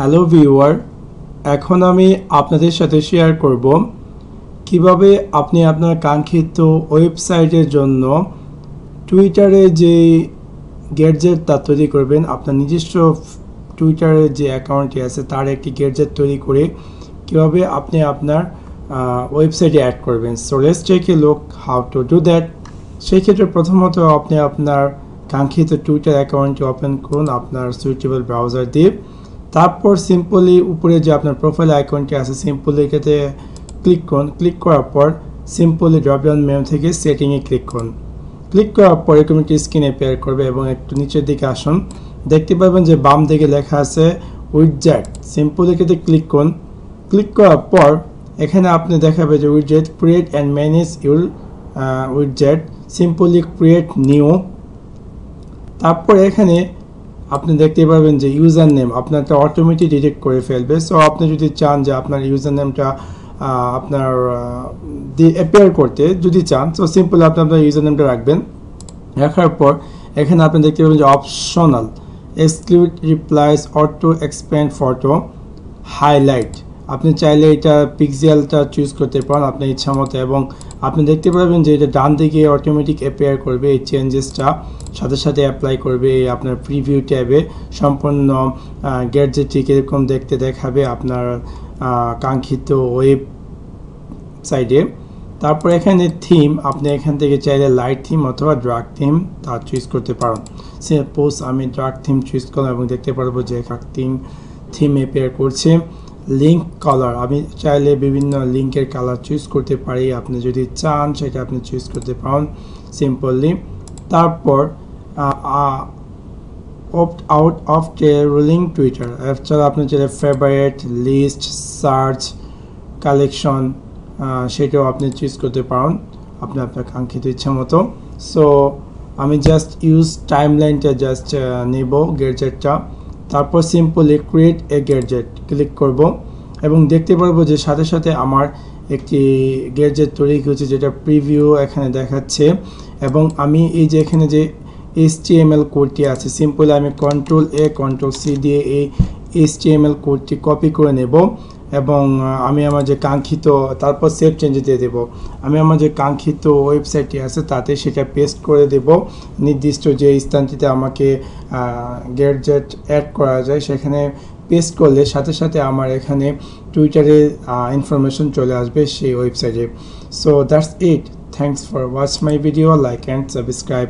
Hello viewer, এখন আমি আপনাদের সাথে শেয়ার করব কিভাবে আপনি আপনার কাঙ্ক্ষিত ওয়েবসাইটের জন্য টুইটারে যে গ্যাজেটটা তৈরি করবেন। আপনার নিজস্ব টুইটারে যে অ্যাকাউন্টটি আছে তার একটি গ্যাজেট তৈরি করে কিভাবে আপনি আপনার ওয়েবসাইটে অ্যাড করবেন। So let's take a look how to do that. সেই ক্ষেত্রে প্রথমত আপনি আপনার কাঙ্ক্ষিত টুইটার অ্যাকাউন্টটি ওপেন করুন আপনার সুইটেবল ব্রাউজার দিয়ে। তারপর সিম্পলি উপরে যে আপনার প্রোফাইল আইকনটি আছে সিম্পলি এটাতে ক্লিক করুন। ক্লিক করার পর সিম্পলি ড্রপডাউন মেনু থেকে সেটিংয়ে ক্লিক করুন। ক্লিক করার পর এরকম একটি স্ক্রিন অ্যাপিয়ার করবে এবং একটু নিচের দিকে আসুন, দেখতে পাবেন যে বাম দিকে লেখা আছে উইডজেট। সিম্পলি এটাতে ক্লিক করুন। ক্লিক করার পর এখানে আপনি দেখাবে যে widget create and manage your widget. Simply create new. তারপর এখানে আপনি দেখতে পাবেন যে ইউজার নেম আপনারটা অটোমেটিক ডিটেক্ট করে ফেলবে। সো আপনি যদি চান যে আপনার ইউজার নেমটা আপনার অ্যাপিয়ার করতে যদি চান, সো সিম্পল আপনি আপনার ইউজার নেমটা রাখবেন। রাখার পর এখানে আপনি দেখতে পাবেন যে optional exclude replies auto expand photo highlight. আপনি চাইলে এটা পিক্সেলটা চুজ করতে পারেন আপনার ইচ্ছা মতো, এবং আপনি দেখতে পাবেন যে এটা ডান দিকে অটোমেটিক অ্যাপিয়ার করবে। এই চেঞ্জেসটা সাথে সাথে অ্যাপ্লাই করবে আপনার প্রিভিউ ট্যাবে। সম্পূর্ণ গ্যাজেটটি কীরকম দেখতে দেখাবে আপনার কাঙ্ক্ষিত ওয়েবসাইটে। তারপর এখানে থিম, আপনি এখান থেকে চাইলে লাইট থিম অথবা ডার্ক থিম তা চুজ করতে পারেন। সাপোজ আমি ডার্ক থিম চুজ করলাম এবং দেখতে পারবো যে থিম অ্যাপিয়ার করছে। লিঙ্ক কালার, আমি চাইলে বিভিন্ন লিঙ্কের কালার চুজ করতে পারি, আপনি যদি চান সেটা আপনি চুজ করতে পারেন সিম্পলি। তারপর opt out of ruling Twitter, এছাড়া আপনি চাইলে ফেভারিট, লিস্ট, সার্চ, কালেকশন সেটাও আপনি চুজ করতে পারেন আপনার কাঙ্ক্ষিত ইচ্ছা মতো। সো আমি জাস্ট ইউজ টাইমলাইনটা জাস্ট নেব গ্যাজেটটা। তারপর simply create a gadget click করব এবং দেখতে পারবো যে সাথে সাথে আমার একটি গ্যাজেট তৈরি হয়েছে যেটা প্রিভিউ এখানে দেখাচ্ছে। এবং আমি এই যে এখানে যে HTML কোডটি আছে সিম্পলি আমি Ctrl+A Ctrl+C দিয়ে এই HTML কোডটি কপি করে নেব এবং আমি আমার যে কাঙ্ক্ষিত, তারপর সেভ চেঞ্জে দিয়ে দেব। আমি আমার যে কাঙ্ক্ষিত ওয়েবসাইটটি আছে তাতে সেটা পেস্ট করে দেব। নির্দিষ্ট যে স্থানটিতে আমাকে গ্যাজেট অ্যাড করা যায় সেখানে পেস্ট করলে সাথে সাথে আমার এখানে টুইটারে ইনফরমেশন চলে আসবে সেই ওয়েবসাইটে। So that's it. Thanks for watch my video. Like and subscribe.